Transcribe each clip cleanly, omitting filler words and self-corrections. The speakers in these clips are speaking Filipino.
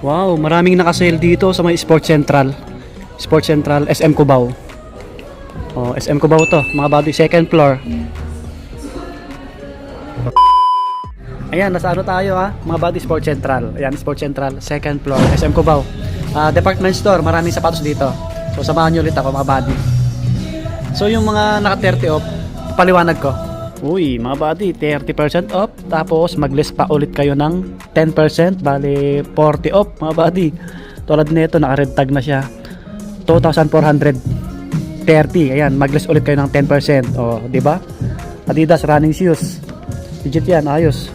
Wow, maraming nakasale dito sa may Sports Central. Sports Central, SM Cubao. Oh, SM Cubao to, mga buddy, second floor. Ayan, nasa ano tayo ha, mga buddy, Sports Central. Ayan, Sports Central, second floor, SM Cubao. Department store, maraming sapatos dito. So, samahan nyo ulit ako, mga buddy. So, yung mga naka 30 off, paliwanag ko. Uy, mga buddy, 30% off. Tapos, mag-less pa ulit kayo ng 10%. Bali, 40 off, mga buddy. Tulad nito, naka-red tag na siya. 2,430. Ayan, mag-less ulit kayo ng 10%. O, di ba? Adidas running shoes. Legit yan, ayos.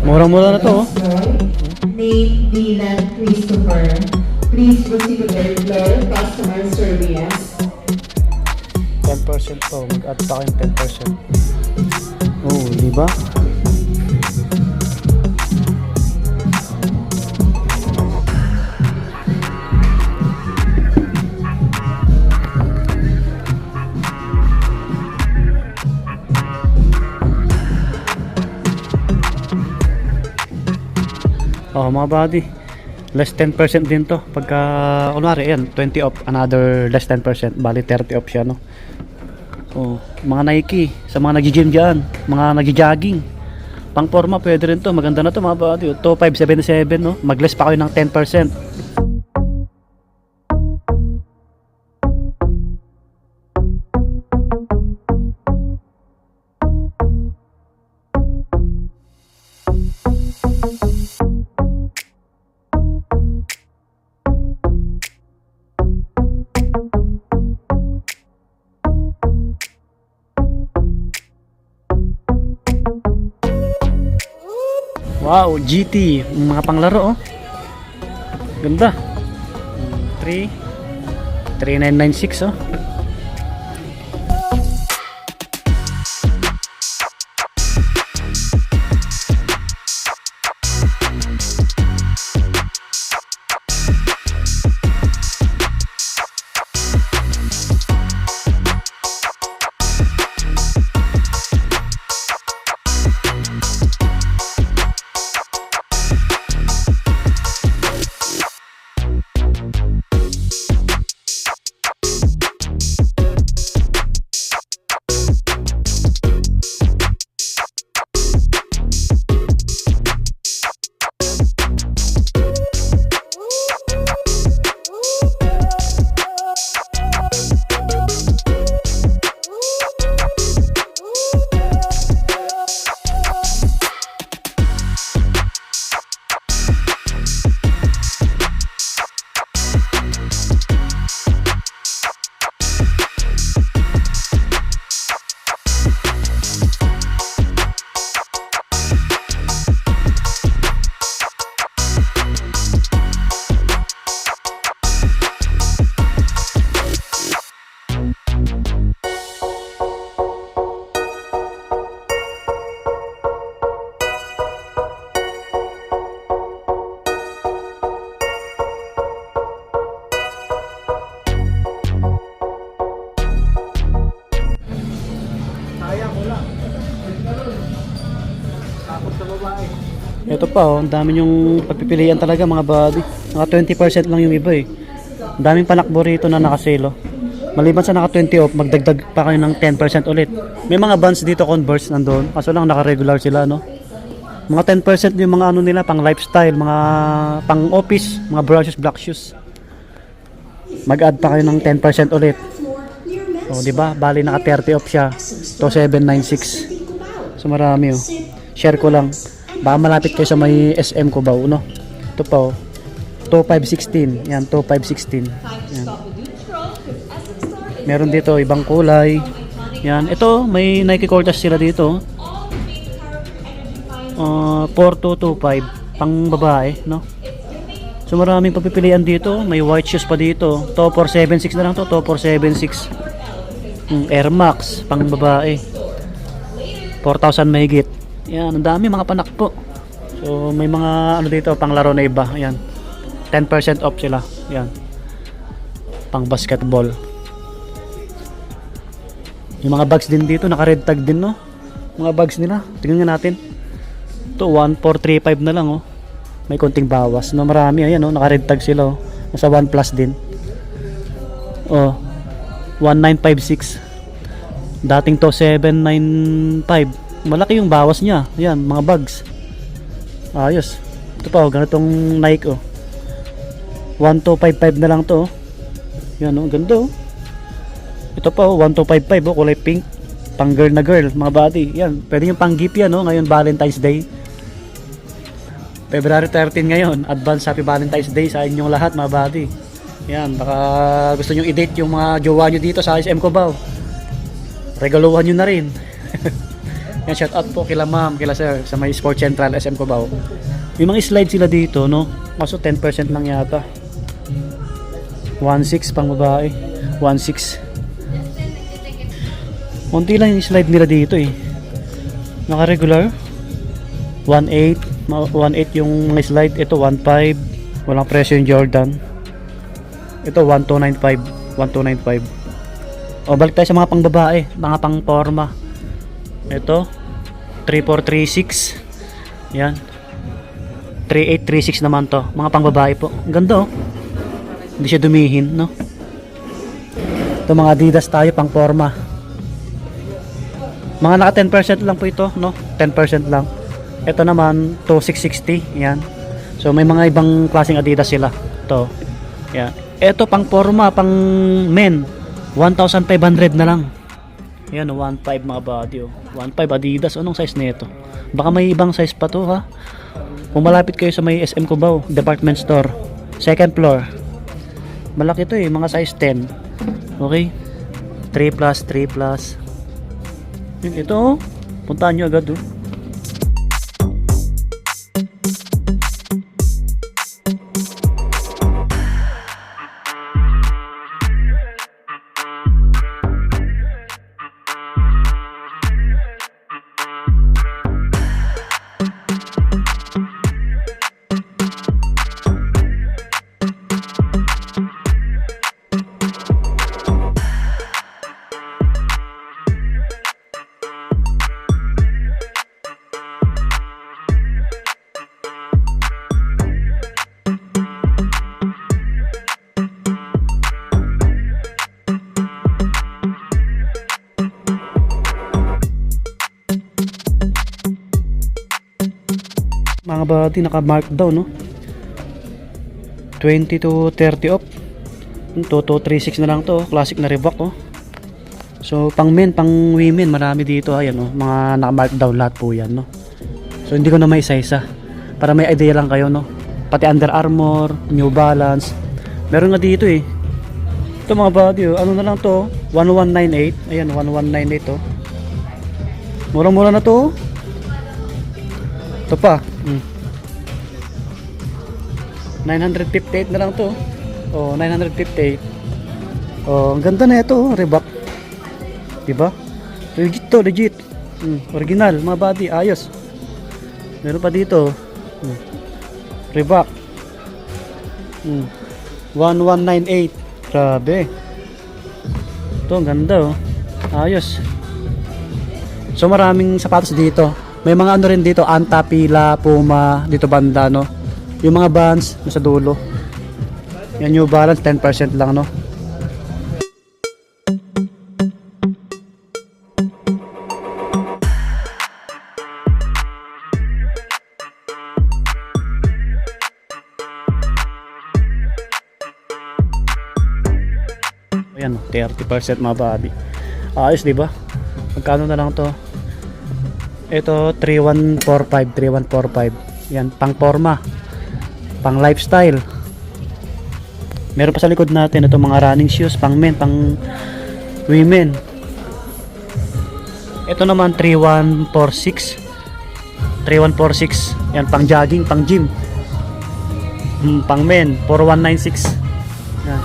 Murang-mura na to, oh. Name Dylan Christopher. Please proceed to third floor. Customer service. 10% to, mag-add pa kayong 10%. Oh, di ba? Oh, mga buddy, less 10% din to. Pagka, kunwari, yan, 20 off, another less 10%, bali 30 off siya, no? So, mga Nike, sa mga nag-gym dyan, mga nag-jogging, pang forma, pwede rin to. Maganda na to, mga buddy. 2,577, no? Mag-less pa kayo ng 10%. Wow, GT, mga panglaro, oh. Ganda. 3996, oh. Ito pa, oh, ang dami yung pagpipilian talaga, mga buddy. Naka 20% lang yung iba eh. Ang daming panakbo rito na nakasale, oh. Maliban sa naka 20 off, magdagdag pa kayo ng 10% ulit. May mga bands dito Converse nandoon, kaso lang naka-regular sila, no. Mga 10% yung mga ano nila, pang lifestyle, mga pang office, mga brown shoes, black shoes. Mag-add pa kayo ng 10% ulit. O, di ba? Bali naka 30 off siya. To 796. So marami, oh. Share ko lang. Baka malapit kayo sa may SM ko ba, no? Ito pa, oh. 2516. Yan, 2516. Yan. Meron dito ibang kulay. Yan, ito may Nike Cortez sila dito. 4225 pang babae, no? So maraming pagpipilian dito. May white shoes pa dito. To 476 na lang to, to 476. Air Max pang babae. 4,000 mahigit. Yan, ang dami mga panakpo. So may mga ano dito pang laro na iba. Yan. 10% off sila. Yan. Pang basketball. Yung mga bags din dito, naka-red tag din, no? Mga bags nila. Tingnan nga natin. Ito, 1435 na lang, oh. May konting bawas. No, marami, ayan, oh. Naka-red tag sila, oh. Nasa 1 plus din. Oh. 1956. Dating to 795. Malaki yung bawas niya. Ayan, mga bags. Ayos. Ito pa, oh. Ganitong Nike, oh. 1255 na lang to, oh. Yan, oh. Ganda, oh. Ito pa, oh, 1255, oh, kulay pink. Pang girl na girl, mga body. Yan, pwede yung pang gift yan, no? Ngayon Valentine's Day. February 13 ngayon. Advance Happy Valentine's Day sa inyong lahat, mga body. Yan, baka gusto nyo i-date yung mga jowa nyo dito sa SM Cubao. Regaluhan nyo na rin. Yan, shout out po kila ma'am, kila sir sa may Sports Central SM Cubao. May mga slide sila dito, no? Kaso 10% lang yata. 1.6 pang babae. 1.6. Unti lang yung slide nila dito eh. Naka-regular 1.8 1.8 yung mga slide. Ito 1.5. Walang presyo yung Jordan. Ito 1.295 1.295. O balik tayo sa mga pang babae, mga pang forma. Ito 3436. Yan 3836 naman to. Mga pang babae po. Ang ganda, oh. Hindi siya dumihin, no? Ito mga Adidas tayo pang forma. Mga naka 10% lang po ito, no? 10% lang. Ito naman, 2660. Yan. So, may mga ibang klaseng Adidas sila. Ito. Yan. Ito, pang forma, pang men. 1,500 na lang. Yan, 1.5 mga body, oh. 1.5 Adidas. Anong size na ito? Baka may ibang size pa to, ha? Kung malapit kayo sa may SM Cubao, department store. Second floor. Malaki to eh, mga size 10. Okay? 3 plus, 3 plus. Ito, puntahan nyo agad, oh. Mga body naka-markdown, no? 20 to 30 off. Ito, 236 na lang to. Classic na Reebok, oh. So, pang men, pang women, marami dito. Ayan, oh. Mga naka-markdown lahat po yan, no? So, hindi ko na may isa-isa. Para may idea lang kayo, no? Pati Under Armour, New Balance. Meron nga dito, eh. Ito mga body, oh. Ano na lang to? 1198. Ayan, 1198, oh. Murang-mura na to, oh. Ito pa. 958 na lang to. Oh, 958. Oh, ang ganda na ito, oh, Reebok. 'Di ba? Legit to, legit. Original, mga body, ayos. Meron pa dito. Reebok. 1198. Grabe. Ito, ang ganda, oh. Ayos. So maraming sapatos dito. May mga ano rin dito, Anta, Pila, Puma, dito banda, no? Yung mga Vans, nasa dulo. Yan, New Balance 10% lang, no? Ayan, 30% mga babi. Ayos, di ba? Magkano na lang to? Ito 3145. Yan, pang forma, pang lifestyle. Meron pa sa likod natin ito mga running shoes, pang men, pang women. Ito naman 3146. 3146. Yan, pang jogging, pang gym. Pang men 4196. Yan.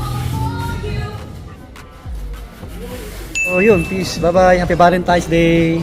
So yun, peace. Bye bye. Happy Valentine's Day.